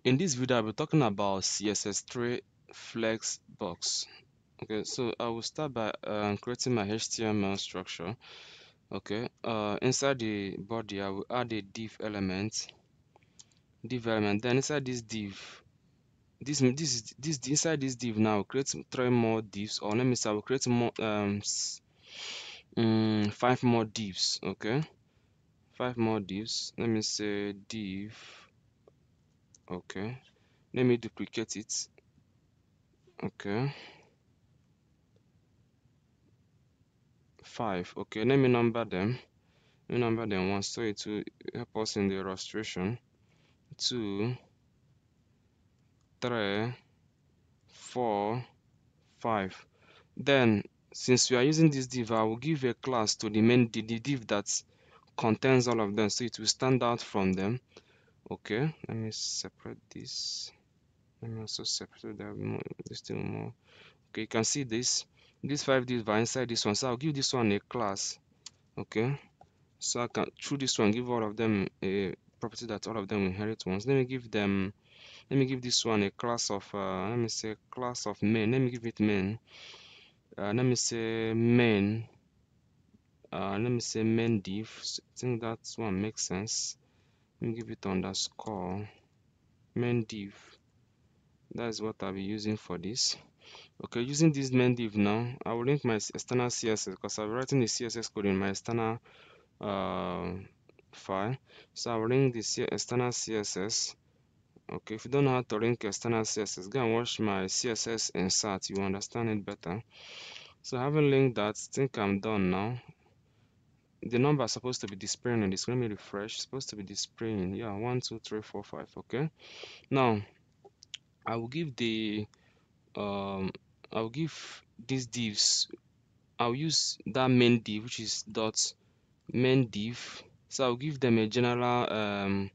In this video, I'll be talking about CSS3 Flexbox. Okay, so I will start by creating my HTML structure. Okay, inside the body, I will add a div element. Then inside this div, this inside this div now, I'll create 3 more divs, or let me say I will create more 5 more divs. Okay, 5 more divs. Let me say div. Okay, let me duplicate it. Okay. 5. Okay, let me number them. Let me number them once so it will help us in the illustration. 2, 3, 4, 5. Then, since we are using this div, I will give a class to the main the div that contains all of them, so it will stand out from them. Okay, let me separate this. Let me also separate this thing more. Okay, you can see these 5 divs are inside this one, so I'll give this one a class. Okay, so I can through this one give all of them a property that all of them inherit once. Let me give this one a class of let me say class of main. Let me give it main. Let me say main. Let me say main div. I think that one makes sense. Let me give it underscore main div. That's what I'll be using for this. Okay, using this main div now, I will link my external CSS because I'll be writing the CSS code in my external uh, file. So I'll link the external CSS. Okay, if you don't know how to link external CSS, go and watch my CSS insert, you will understand it better. So having linked that, I think I'm done now. The number is supposed to be displaying on the screen. Let me refresh. It's supposed to be displaying. Yeah, 1, 2, 3, 4, 5. Okay. Now I will give the I'll give these divs. I'll use that main div, which is dot main div. So I'll give them a general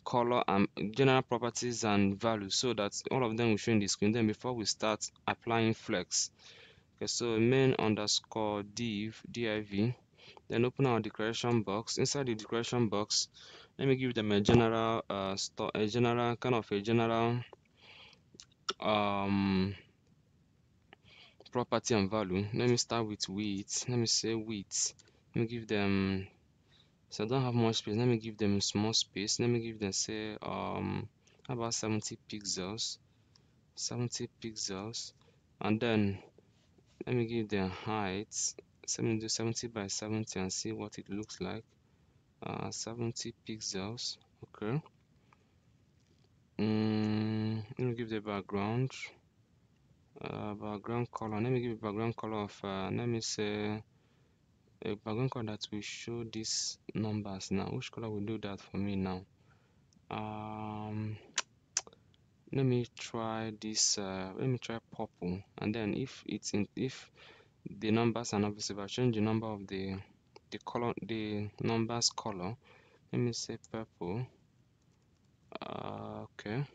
color and general properties and values so that all of them will show in the screen. Then before we start applying flex, okay, so main underscore div, then open our declaration box. Inside the declaration box, let me give them a general a general um property and value. Let me start with width. Let me say width. Let me give them, so I don't have much space, let me give them small space. Let me give them say how about 70 pixels. 70 pixels. And then let me give them height. So let me do 70 by 70 and see what it looks like. 70 pixels. Okay. Let me give the background color. Let me give a background color of let me say a background color that will show these numbers. Now which color will do that for me now? Let me try this let me try purple, and then if the numbers are not visible, I'll change the number of the numbers color. Let me say purple. Okay.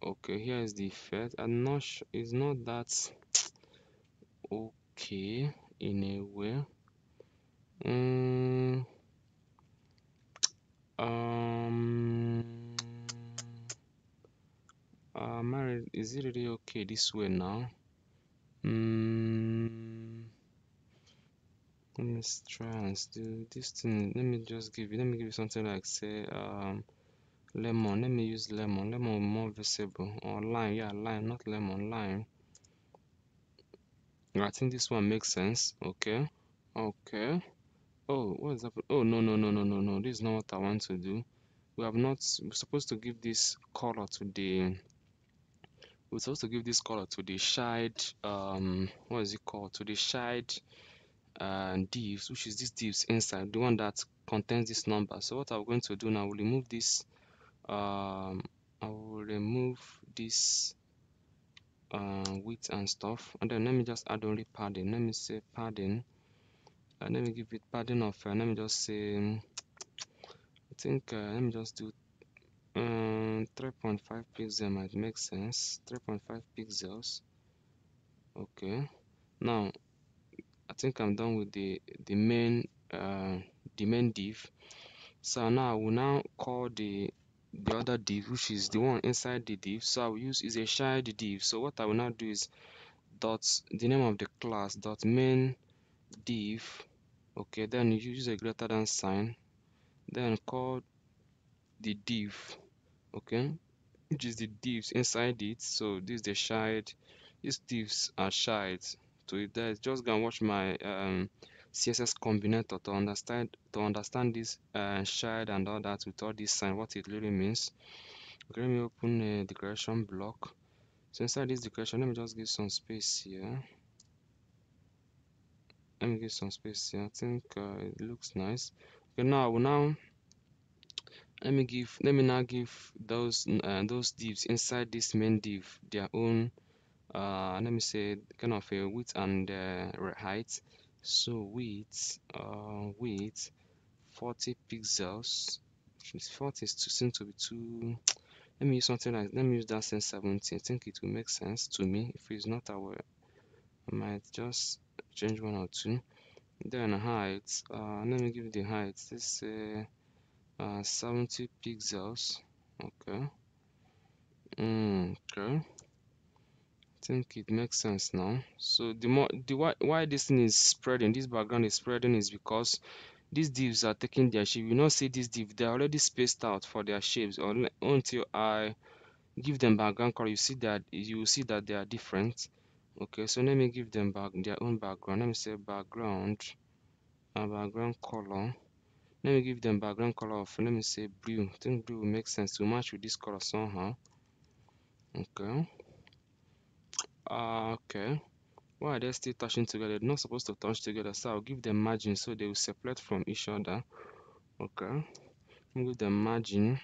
Okay, here is the effect. I'm not sure, it's not that okay in a way. mm, um is it really okay this way now? Let me try and do this thing. Let me give you something like say lemon. Let me use lemon more visible, or lime. Yeah, lime, not lemon, lime. I think this one makes sense. Okay. Okay. Oh, what is happening? Oh, no, this is not what I want to do. We're supposed to give this color to the we're supposed to give this color to the shade what is it called, to the shade divs, which is this divs inside, the one that contains this number. So what I'm going to do now, I will remove this I will remove this width and stuff, and then let me just add only padding. Let me say padding, and let me give it padding of let me just say I think let me just do 3.5 pixels might make sense. 3.5 pixels. Okay, now I think I'm done with the main div. So now I will now call the other div, which is the one inside the div. So I will use is a child div. So what I will now do is dot the name of the class dot main div. Okay, then you use a greater than sign, then call the div. Okay, which is the divs inside it. So this is the child. These divs are child to it. There, just go and watch my CSS combinator to understand this child and all that with all this sign, what it really means. Okay, let me open a declaration block. So inside this declaration, let me just give some space here. Let me give some space here. I think it looks nice. Okay, now I will now let me now give those divs inside this main div their own let me say kind of a width and height. So width 40 pixels. 40 is too seem to be too. Let me use something like, let me use that since 70. I think it will make sense to me. If it's not aware, I might just change one or two. Then height, let me give the height, let's say 70 pixels. Okay. Okay, I think it makes sense now. So why this thing is spreading, this background is spreading, is because these divs are taking their shape. You not see this div, they're already spaced out for their shapes, or until I give them background color, you see that they are different. Okay, so let me give them their own background. Let me say background color. Let me give them background color of, let me say blue. I think blue will make sense to match with this color somehow. Okay. Okay. Why are they still touching together? They're not supposed to touch together, so I'll give them margin so they will separate from each other. Okay, I'll give them margin.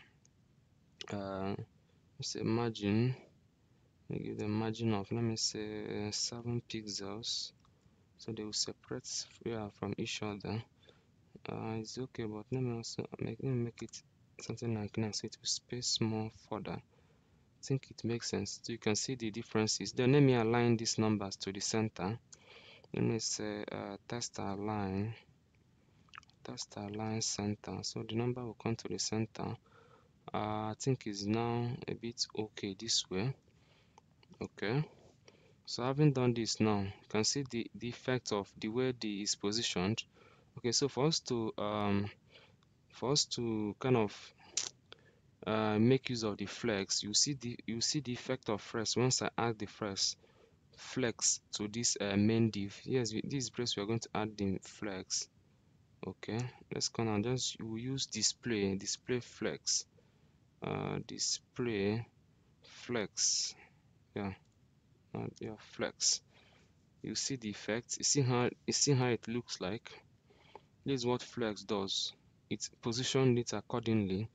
Let's say margin. I give them margin of, let me say 7 pixels, so they will separate, yeah, from each other. It's okay, but let me make it something like that so it will space more further. I think it makes sense. So you can see the differences. Then let me align these numbers to the center. Let me say test align center, so the number will come to the center. I think is now a bit okay this way. Okay, so having done this, now you can see the effect of the way the is positioned. Okay, so for us to kind of make use of the flex, you see the effect of flex once I add the flex to this main div. Yes, this place we are going to add the flex. Okay, let's come and just we use display flex, display flex, yeah, yeah, flex. You see the effect, you see how it looks like. This is what flex does. It positioned it accordingly. You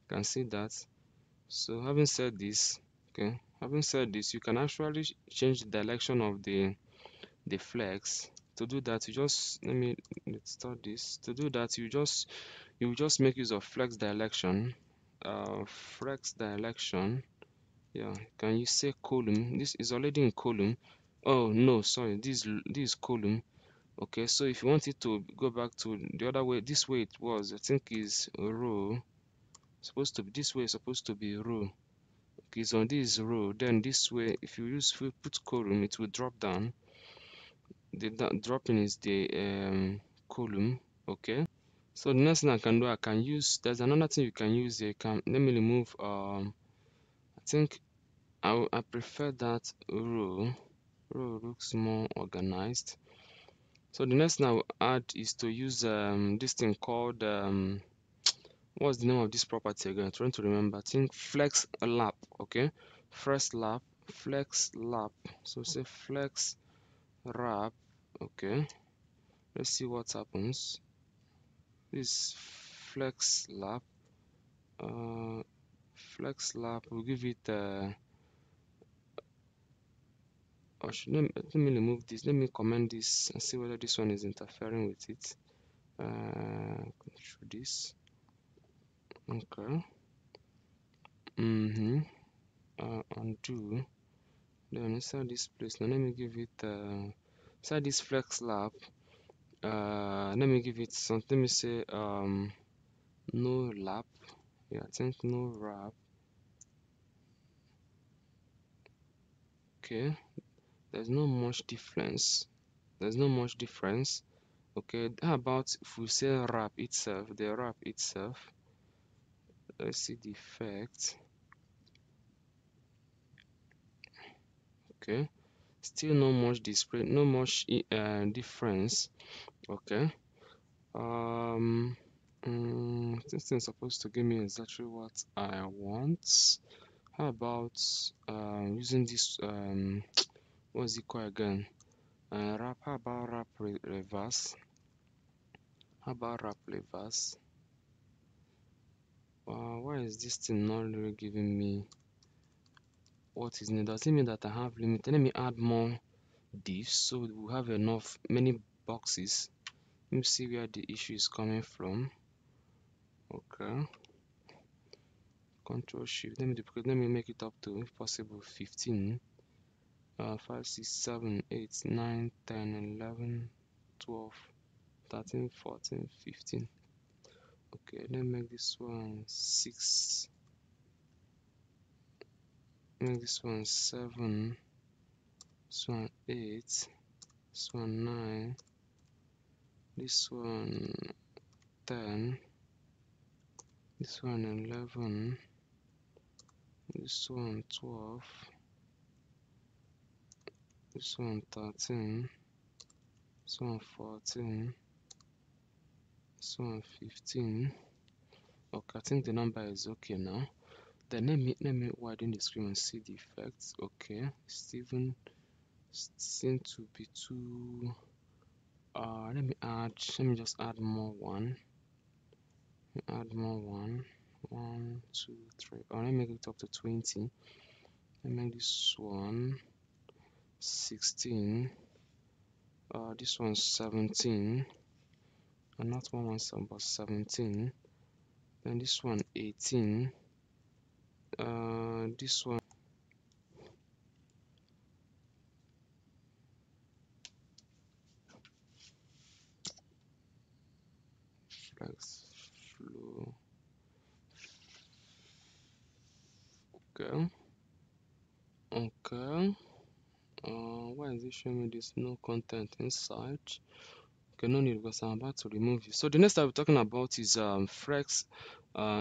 can see that. So having said this, okay, you can actually change the direction of the flex. To do that, you just let's start this. To do that, you just make use of flex direction. Flex direction. Yeah, can you say column? This is already in column. Oh no, sorry, this is column. Okay, so if you want it to go back to the other way, this way it was, I think is row. Supposed to be this way, supposed to be row. Okay, so on this row, then this way, if you put column, it will drop down. The dropping is the column. Okay, so the next thing I can do, I can use, there's another thing you can use here. Let me remove I think I prefer that row. Row looks more organized. So the next thing I will add is to use this thing called what's the name of this property again? I'm trying to remember. I think flex lap. Okay, flex lap. So say flex wrap. Okay, let's see what happens. This flex lap. Uh, flex lap. We'll give it. Let me remove this. Let me comment this and see whether this one is interfering with it. Through this. Okay. Undo. Then inside this place, now let me give it inside this flex lab. Let me give it some. Let me say no lap. Yeah, I think no wrap. Okay, there's not much difference. There's not much difference. Okay, how about if we say wrap itself, the wrap itself? Let's see the effect. Okay, still not much display, no much difference. Okay. This thing is supposed to give me exactly what I want. How about using this what's it called again? Wrap. How about wrap reverse? How about wrap reverse? Why is this thing not really giving me what is needed? Does it mean that I have limit? Let me add more divs so we have enough many boxes. Let me see where the issue is coming from. Okay. Control Shift. Let me make it up to, if possible, 15. 5, 6, 7, 8, 9, 10, 11, 12, 13, 14, 15. Okay, let me make this one 6. Make this one 7. This one 8. This one 9. This one 10. This one 11. This one 12. This one 13. This one 14. This one 15. Okay, I think the number is okay now. Then let me widen the screen and see the effects. Okay, Steven seem to be too. Let me just add more one. Add more one. 1, 2, 3. Let me make it up to 20. Let me make this one 16. This one 17. And not 117, but 17. Then this one 18. This one flex flow. Okay. Okay. Why is it showing me this no content inside? Okay, no need because I'm about to remove it. So the next that we're talking about is flex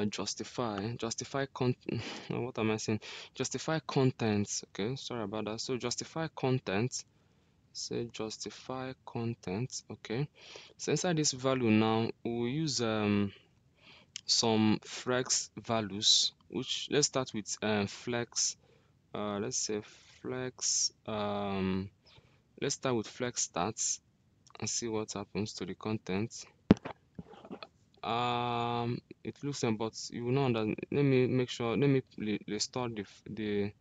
justify content. What am I saying? Justify content. Okay, sorry about that. So justify content. Say justify content. Okay. So inside this value now, we'll use some flex values. Which let's start with flex. Let's say flex. Let's start with flex stats and see what happens to the content. It looks but you will not let me make sure, let me restore the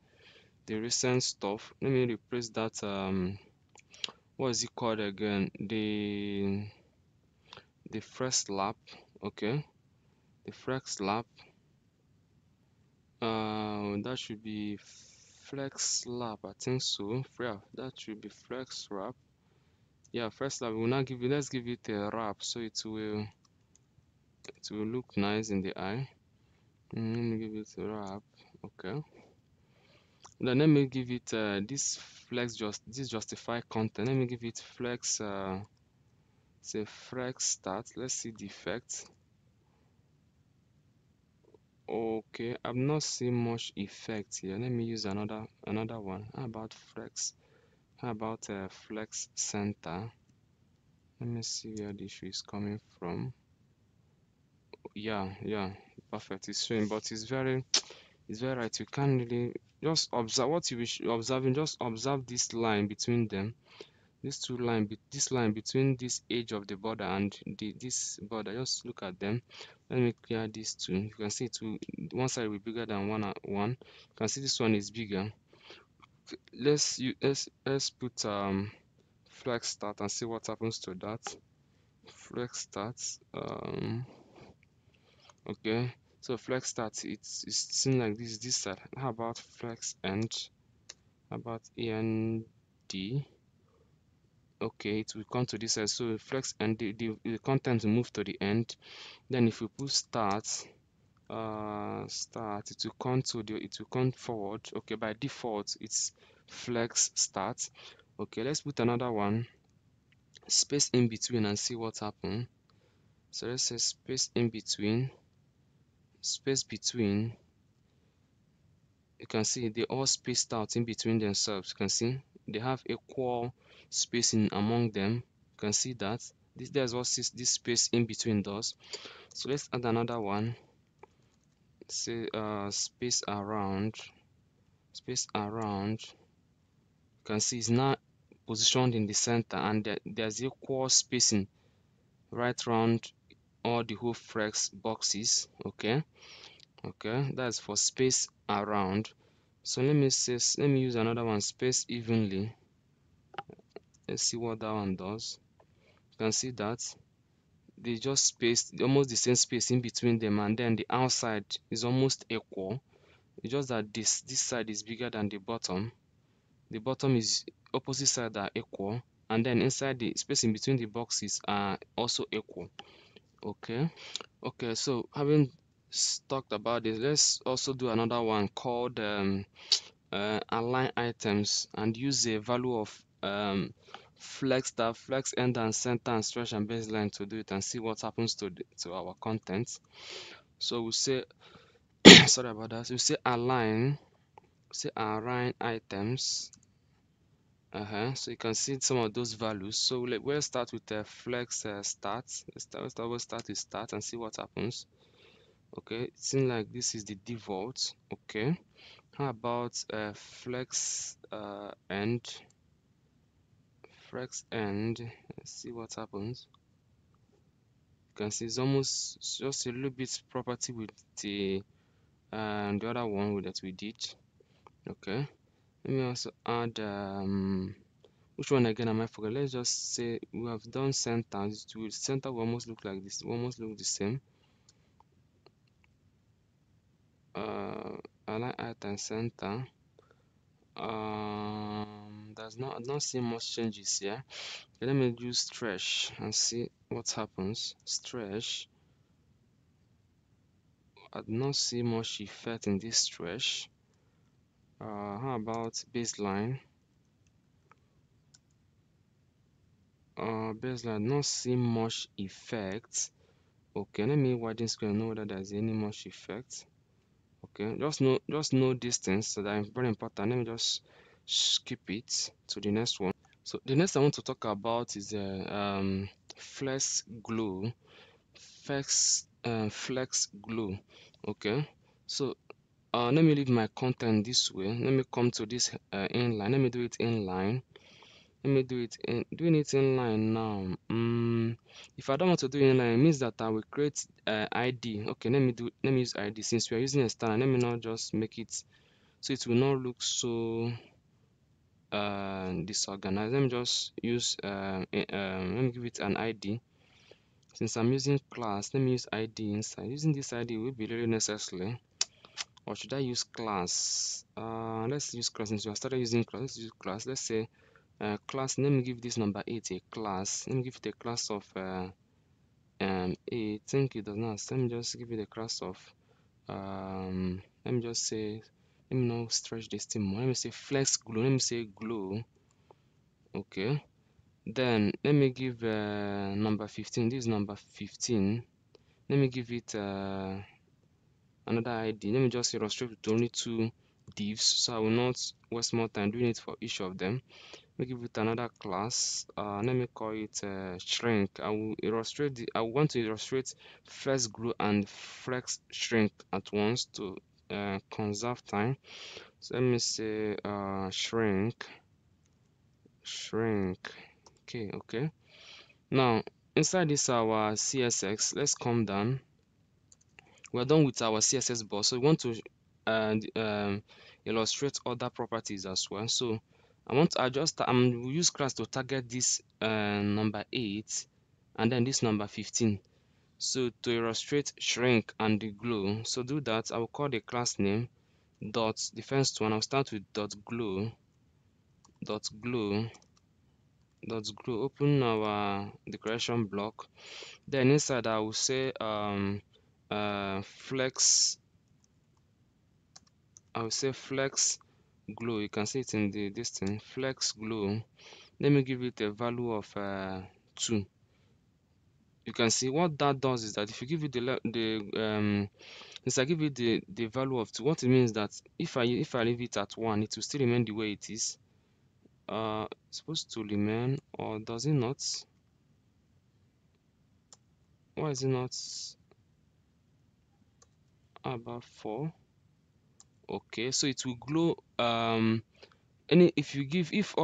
recent stuff. Let me replace that what is it called again, the fresh lap. Okay, the fresh lap, that should be flex lap, I think so. Yeah, that should be flex wrap. Yeah, first lap. We will not give it, let's give it a wrap so it will look nice in the eye. Let me give it a wrap. Okay, then let me give it this this justify content. Let me give it flex say flex start. Let's see the effect. Okay, I'm not seeing much effect here. Let me use another one. How about flex? How about flex center? Let me see where the issue is coming from. Yeah, perfect. It's showing, but it's very right. You can't really just observe what you wish observing. Just observe this line between them. This line between this edge of the border and this border. Just look at them. Let me clear these two. You can see one side will be bigger than one. You can see this one is bigger. Let's put flex start and see what happens to that. Flex start. Okay, so flex start, it's seen like this side. How about flex end? How about end? Okay, it will come to this side. So flex end, the content will move to the end. Then if we put start, start, it will come to the, it will come forward. Okay, by default it's flex start. Okay, let's put another one, space in between, and see what happens. So let's say space in between, space between. You can see they all spaced out in between themselves. You can see they have equal spacing among them. You can see that there's what this space in between does. So let's add another one, say space around, space around. You can see it's now positioned in the center, and there's equal spacing right around all the whole flex boxes. Okay, okay, that's for space around. So let me say, let me use another one, space evenly. Let's see what that one does. You can see that they just spaced almost the same space in between them, and then the outside is almost equal. It's just that this side is bigger than the bottom. The bottom is opposite side are equal, and then inside the space in between the boxes are also equal. Okay, okay, so having talked about this, let's also do another one called align items, and use a value of flex start, flex end and center and stretch and baseline to do it, and see what happens to to our content. So we say sorry about that. We say align, say align items. So you can see some of those values. So we'll start with the flex start. We'll start with start and see what happens. Okay, it seems like this is the default. Okay, how about flex end? Flex end. Let's see what happens. You can see it's almost just a little bit property with the other one that we did. Okay, let me also add which one again am I forget? Let's just say we have done center. Center will almost look like this. Will almost look the same. Align item center. Not see much changes here. Okay, let me use stretch and see what happens. Stretch. I do not see much effect in this stretch. How about baseline? Baseline, not see much effect. Okay, let me widen screen and know whether there's any much effect. Okay, just know distance, so that is very important. Let me just skip it to the next one. So the next I want to talk about is flex glow. Flex glow. Okay, so let me leave my content this way. Let me come to this inline. Let me do it inline. Let me do it in doing it inline now. If I don't want to do inline, it means that I will create ID. Okay, let me use ID. Since we are using a standard, let me not just make it so it will not look so disorganized. Let me just use let me give it an ID. Since I'm using class, let me use ID inside. Using this ID will be really necessary. Or should I use class? Let's use class. Since we have started using class, let's use class. Let's say class. Let me give this number 8 a class. Let me give it a class of 8. Think it does not. Let me just give it a class of let me just say, let me not stretch this thing more. Let me say flex glow. Let me say glow. Okay, then let me give number 15. This is number 15. Let me give it another ID. Let me just illustrate with only 2 divs, so I will not waste more time doing it for each of them. Let me give it another class. Let me call it shrink. I will illustrate I want to illustrate flex glow and flex shrink at once to conserve time. So let me say shrink. Okay. Now inside this our CSS, let's come down. We're done with our CSS box, so we want to illustrate other properties as well. So I want to adjust. We use class to target this number 8 and then this number 15. So to illustrate shrink and the glow, so do that. I will call the class name dot. The first one I'll start with dot glow. Open our declaration block. Then inside I will say flex, I will say flex glow. You can see it in the this thing, flex glow. Let me give it a value of 2. You can see what that does is that if you give it since I give it the value of 2, what it means that if I leave it at 1, it will still remain the way it is. It's supposed to remain, or does it not? Why is it not about 4? Okay, so it will glow if you give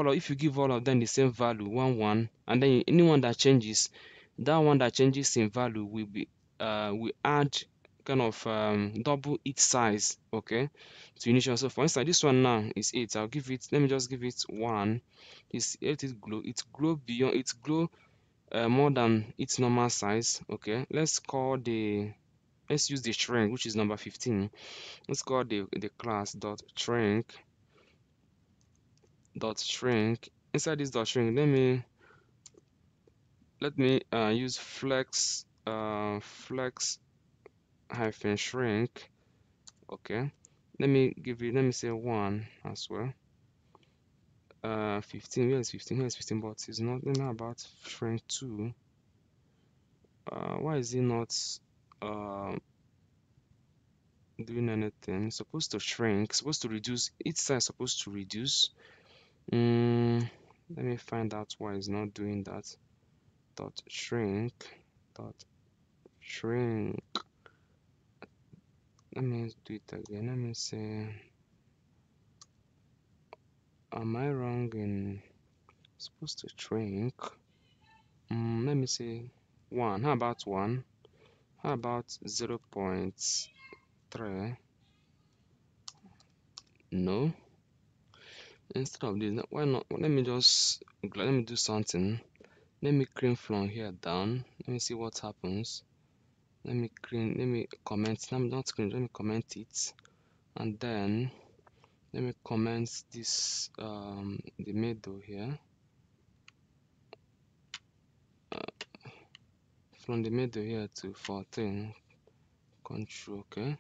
all of them the same value, 1 1, and then anyone that changes, that one that changes in value will be will add kind of double its size, okay, to initial. So for instance, this one now is 8. I'll give it, let me just give it 1. Is 8 is glow, it glow beyond, it glow more than its normal size. Okay, let's use the shrink, which is number 15. Let's call the class dot shrink. Inside this dot shrink, let me use flex hyphen shrink. Okay, let me say 1 as well. 15, here is 15, here is 15, but it's not about shrink 2. Why is it not doing anything? It's supposed to shrink, supposed to reduce, its size supposed to reduce. Let me find out why it's not doing that. Dot shrink. Let me do it again. Let me say, am I wrong in supposed to shrink? Let me say 1. How about 1? How about 0.3? No. Instead of this, why not? Let me do something. Let me clean from here down. Let me see what happens. Let me comment. Let me comment it, and then let me comment this the middle here. From the middle here to 14. Control, okay.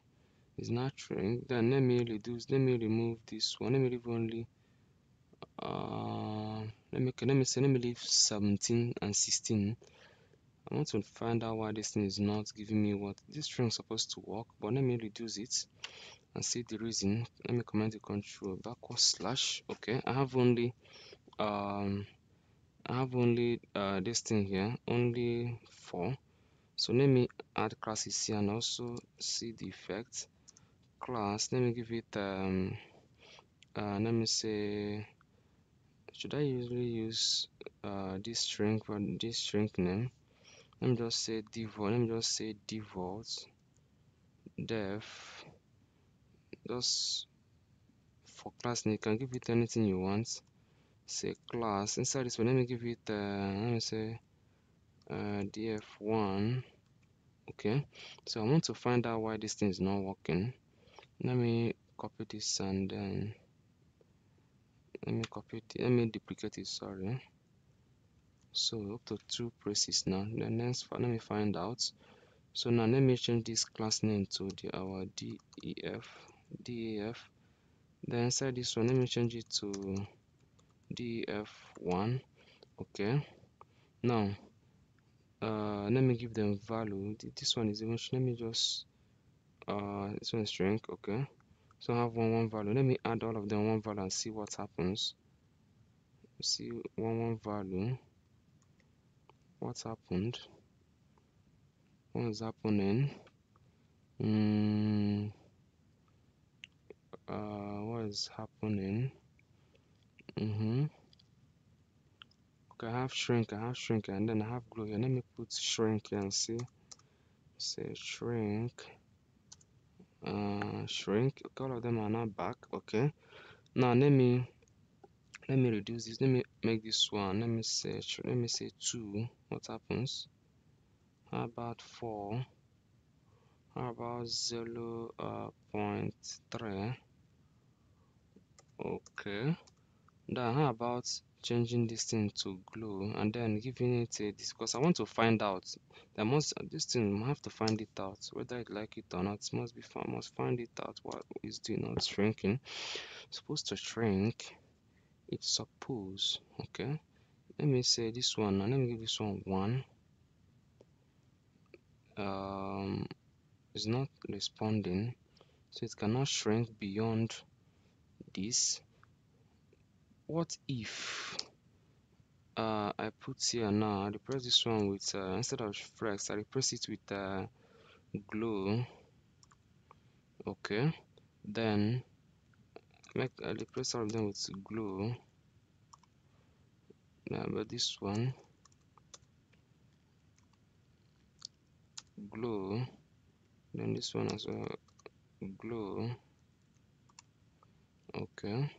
It's not shrink. Then let me remove this one. Let me leave only let me leave 17 and 16. I want to find out why this thing is not giving me what this string is supposed to work, but let me reduce it and see the reason. Let me comment the control backward slash. Okay, I have only this thing here, only 4. So let me add classes here and also see the effect. Class, let me give it let me say, should I usually use this string for this string name? Let me just say default def. Just for class name, you can give it anything you want. Say class. Inside this one, let me give it let me say df1. Okay, so I want to find out why this thing is not working. Let me copy this and then let me duplicate it, sorry. So up to 2 places now. Then let me find out. So now let me change this class name to our def. Then inside this one, let me change it to def1. Okay, now let me give them value. This one is even, let me just this one is string. Okay, so I have one value. Let me add all of them one value and see what happens. See one value. What happened? What is happening? What is happening? Okay, I have shrink, and then I have glow here. Let me put shrink here and see. Say shrink. Shrink. Okay, all of them are now back. Okay. Now let me reduce this. Let me make this one. Let me say 2. What happens? How about 4? How about 0.3? Okay. Then how about changing this thing to glow and then giving it a this, because I want to find out that this thing I have to find it out whether it like it or not. It must be found, must find it out what is doing not shrinking. It's supposed to shrink. It's supposed, okay. Let me say this one now. Let me give this one 1. It's not responding, so it cannot shrink beyond this. What if I put here now, I replace this one with instead of flex, I replace it with glow. Okay, then make I replace all of them with glow. Yeah, but this one glow, then this one as well glow. Okay,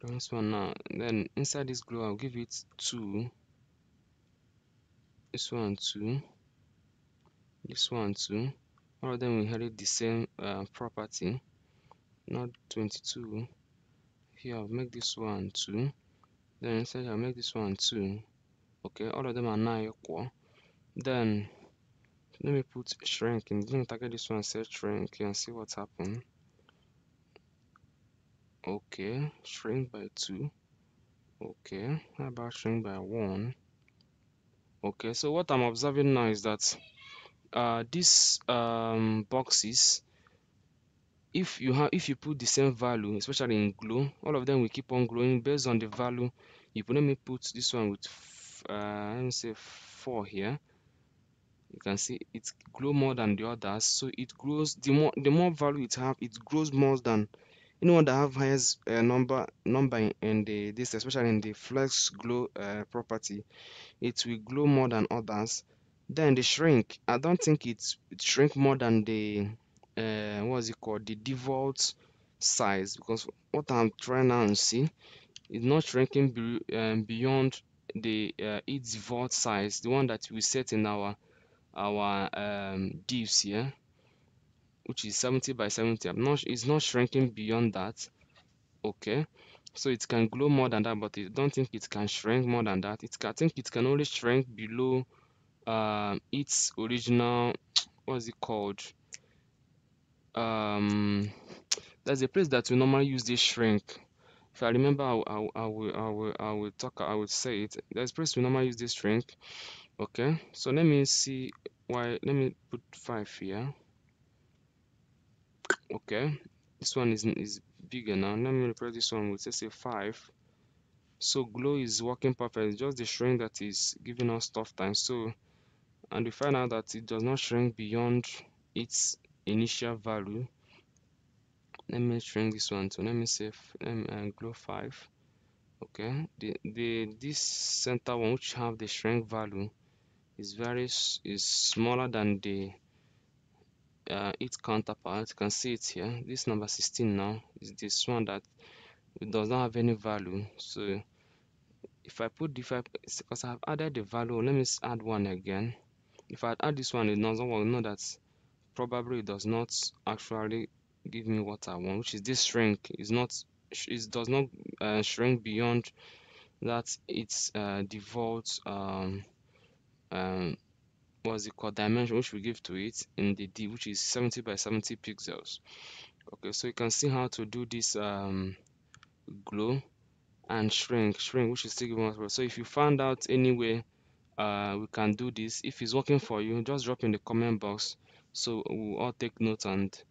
this one now. Then inside this glow, I'll give it 2. This one 2. This one 2. All of them will inherit the same property, not 22. Here I'll make this one 2. Then inside I'll make this one 2. Okay, all of them are now equal. Then let me put shrink in. Let me target this one, say shrink and see what's happened. Okay, shrink by 2. Okay, how about shrink by 1? Okay, so what I'm observing now is that these boxes, if you put the same value, especially in glow, all of them will keep on growing based on the value you put. Let me put this one with let me say 4 here. You can see it grow more than the others, so it grows, the more value it have, it grows more than anyone that have highest number in the this, especially in the flex glow property. It will glow more than others. Then the shrink, I don't think it shrink more than the what's it called, the default size, because what I'm trying now and see is not shrinking beyond the its default size, the one that we set in our divs here, which is 70 by 70. It's not shrinking beyond that. Okay, so it can glow more than that, but I don't think it can shrink more than that. I think it can only shrink below its original what's it called, um there's a place that we normally use this shrink. If I remember, I will say it. There's a place we normally use this shrink. Okay, so let me see why. Let me put 5 here. Okay, this one is bigger now. Let me replace this one with, let's say, 5. So glow is working perfect. It's just the shrink that is giving us tough time. So, and we find out that it does not shrink beyond its initial value. Let me shrink this one too. Let me say glow 5. Okay, this center one, which have the shrink value, is smaller than the its counterpart. You can see it here. This number 16 now is this one that it does not have any value. So if I put the 5, because I've added the value, let me add 1 again. If I add this one, it doesn't work. Know that probably it does not actually give me what I want, which is this shrink. It does not shrink beyond that its default um, what's it called, dimension, which we give to it in the D, which is 70 by 70 pixels. Okay, so you can see how to do this glow and shrink, which is still giving us. So if you found out any way we can do this, if it's working for you, just drop in the comment box so we'll all take note and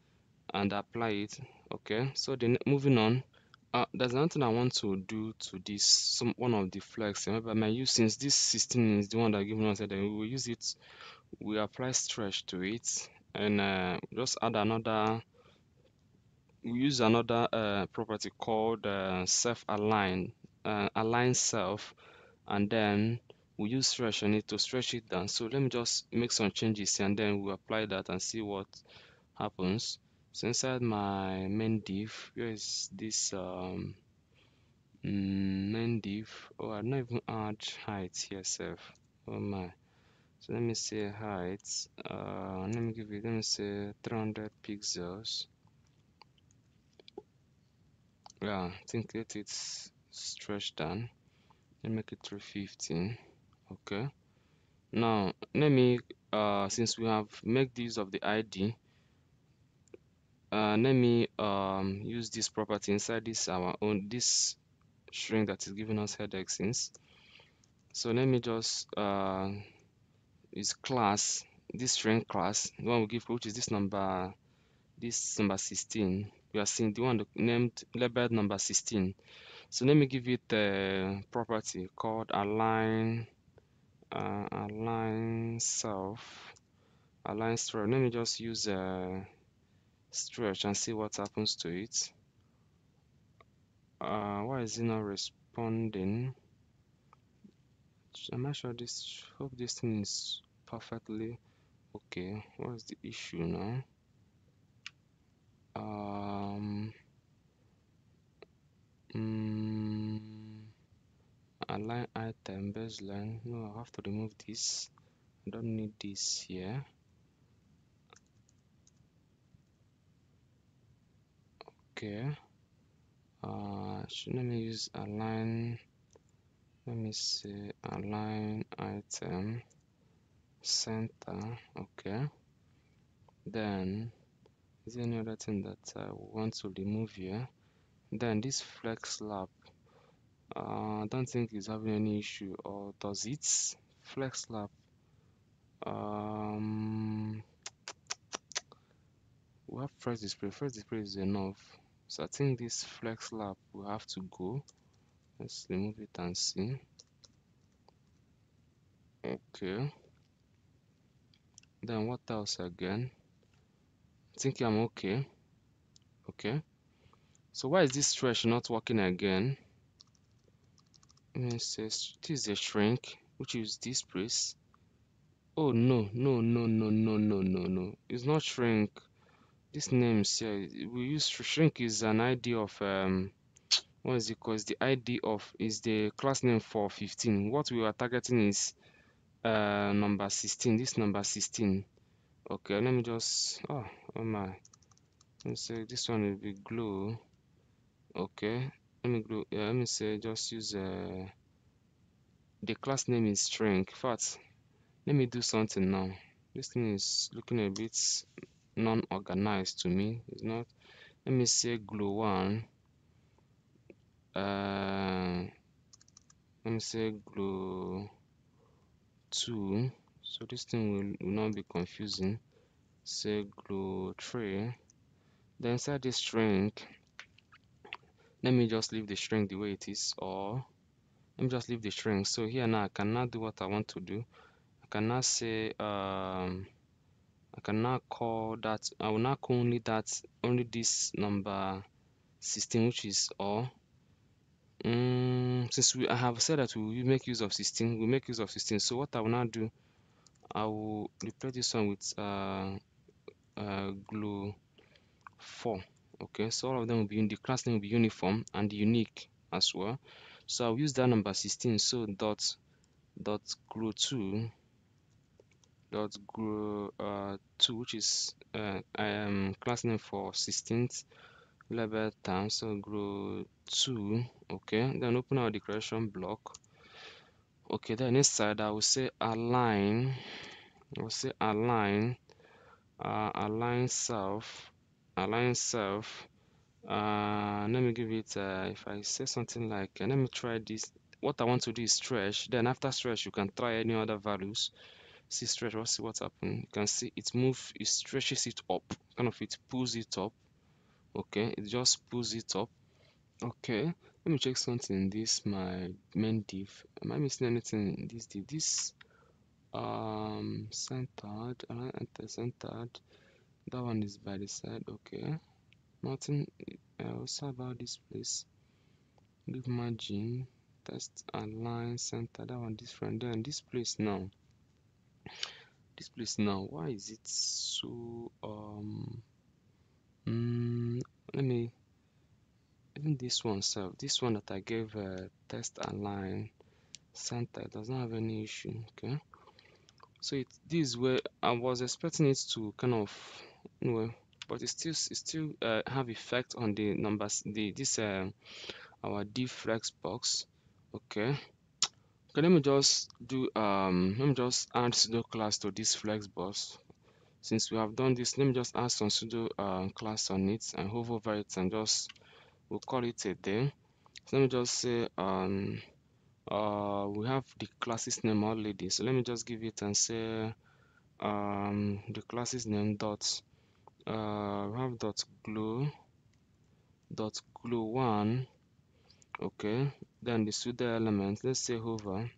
apply it. Okay, so then moving on, there's another thing I want to do to this, one of the flex. Maybe I might use, since this 16 is the one that given us, then we will use it. We apply stretch to it and just add another. We use another property called self align, align self, and then we use stretch on it to stretch it down. So let me just make some changes here and then we'll apply that and see what happens. So inside my main div, where is this main div? Oh, I not even add height here self. Oh my. So let me say height. Let me give it, let me say 300 pixels. Yeah, I think let it stretch down. Let me make it 315. Okay, now let me since we have made use of the ID, let me use this property inside this our own this string that is giving us header since. So let me just use class, this string class, the one we give, which is this number 16. We are seeing the one named labeled number 16. So let me give it a property called align self, align stretch. Let me just use stretch and see what happens to it. Why is it not responding? I'm not sure this. Hope this thing is perfectly okay. What's the issue now? Um. Align item baseline. No, I have to remove this. I don't need this here. Okay. Let me use align. Let me say align item center. Okay. Then is there any other thing that I want to remove here? Then this flex lab. I don't think it's having any issue, or does it? Flex lab. We have first display. First display is enough. So I think this flex lab will have to go. Let's remove it and see. Okay. Then what else again? I think I'm okay. Okay. So why is this stretch not working again? It says this is a shrink, which is this place. Oh no, no, no, no, no, no, no, no. It's not shrink. This name here, we use shrink is an ID of what is it called? It's the ID of is the class name for 15. What we are targeting is number 16. This number 16. Okay, let me just oh my. Let's say this one will be glue. Okay, let me glue. Yeah, let me say just use the class name is string. In fact, let me do something now. This thing is looking a bit non-organized to me. It's not. Let me say glue one. Let me say glue 2, so this thing will not be confusing. Say glue 3. Then inside this string, let me just leave the string the way it is, or let me just leave the string. So here now I cannot do what I want to do. I cannot say I cannot call that. I will not call only this number 16, which is all. Since I have said that we will make use of 16, we make use of 16. So what I will now do, I will replace this one with glue 4. Okay, so all of them will be in the class name will be uniform and unique as well. So I'll use that number 16. So dot glue 2 dot glue 2, which is class name for 16th label term. So glue 2. Okay, then open our declaration block. Okay, then inside I will say align. I will say align self. Align self. Let me give it if I say something like let me try this. What I want to do is stretch. Then after stretch you can try any other values. See stretch, let's see what's happening. You can see it stretches it up, kind of it pulls it up. Okay, it just pulls it up. Okay, let me check something in this my main div. Am I missing anything in this div? This centered, enter centered, that one is by the side. Okay, nothing else about this place. Leave margin, test align center, that one different. Then this place now, why is it so let me even this one self, this one that I gave test align center, it does not have any issue. Okay, so this is where I was expecting it to kind of anyway, but it still have effect on the numbers, this our div flex box. Okay, Okay, let me just add pseudo class to this flexbox. Since we have done this, let me just add some pseudo class on it and hover over it and just we'll call it a day. So let me just say we have the classes name already, so let me just give it and say the classes name dot we have dot glue one. Okay, then the pseudo element, let's say hover,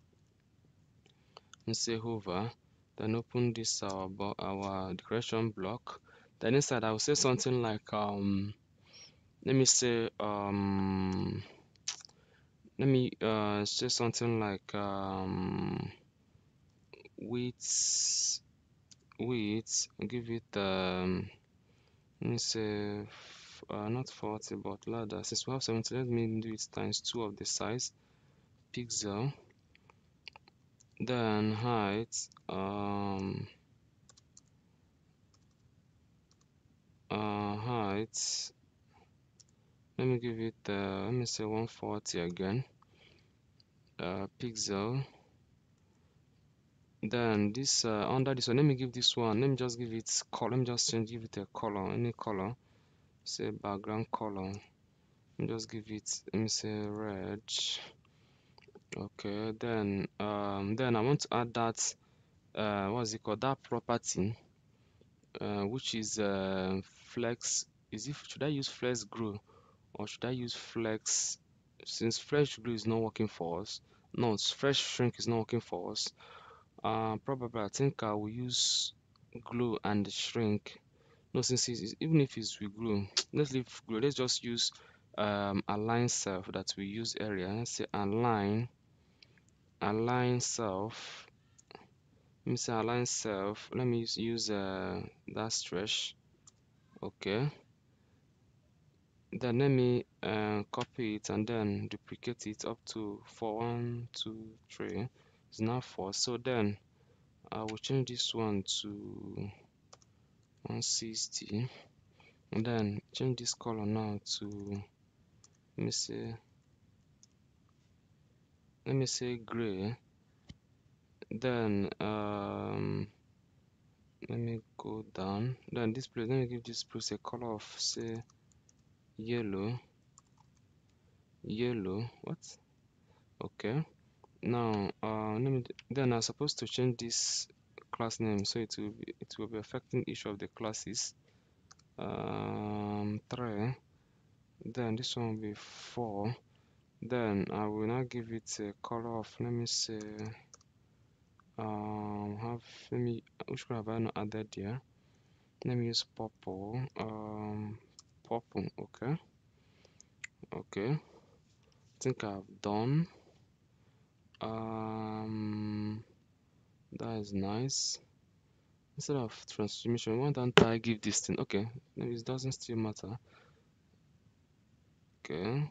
then open this our decoration block. Then inside I will say something like let me say let me say something like width give it let me say not 40 but ladder. Since we have 70, let me do it times 2 of the size pixel. Then height height, let me give it let me say 140 again pixel. Then this under this one, let me give this one, let me just give it color, let me just give it a color, any color, say background color. Let me just give it, let me say red. Okay, then I want to add that what's it called, that property which is flex. Should I use flex grow or should I use flex? Since flex glue is not working for us, no, fresh shrink is not working for us, probably I think I will use glue and shrink. No, since even if it's with glue, let's leave glue, let's just use align self that we use earlier. Let's say align self. Let me say align self, let me use that stretch. Okay, then let me copy it and then duplicate it up to 4 1 2 3. It's now 4. So then I will change this one to 160 and then change this color now to let me say gray. Then let me go down, then this place, let me give this place a color of say yellow. What? Okay, now then I'm supposed to change this class name, so it will be affecting each of the classes. 3, then this one will be 4. Then I will now give it a color of, let me say which color have I not added here? Let me use purple. Purple. Okay, I think I've done. That is nice. Instead of transformation, why don't I give this thing? Okay, maybe it doesn't still matter. Okay,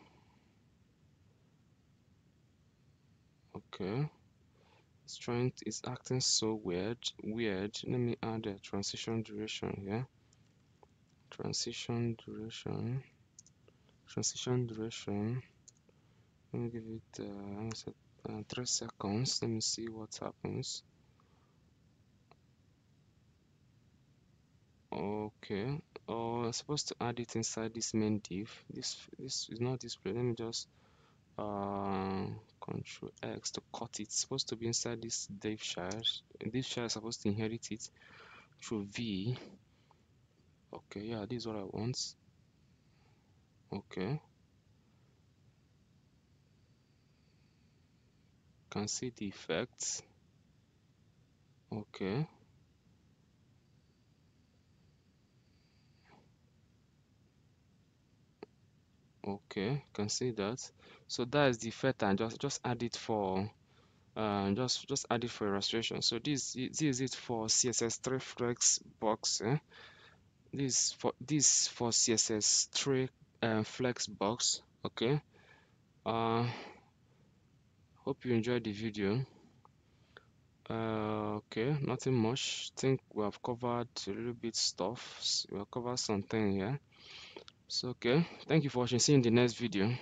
it's acting so weird. Let me add a transition duration here. Transition duration. Let me give it let me set 3 seconds. Let me see what happens. Okay, I'm supposed to add it inside this main div. This is not displayed. Let me just Control X to cut it. It's supposed to be inside this div shard. This shard is supposed to inherit it through V. Okay, yeah, this is what I want. Okay, can see the effects. Okay, can see that. So that is the effect, and just add it for just add it for illustration. So this is it for CSS3 flex box. This for CSS3 flex box. Okay, hope you enjoyed the video. Okay, nothing much. Think we have covered a little bit stuff. We have covered something here. So okay, thank you for watching. See you in the next video.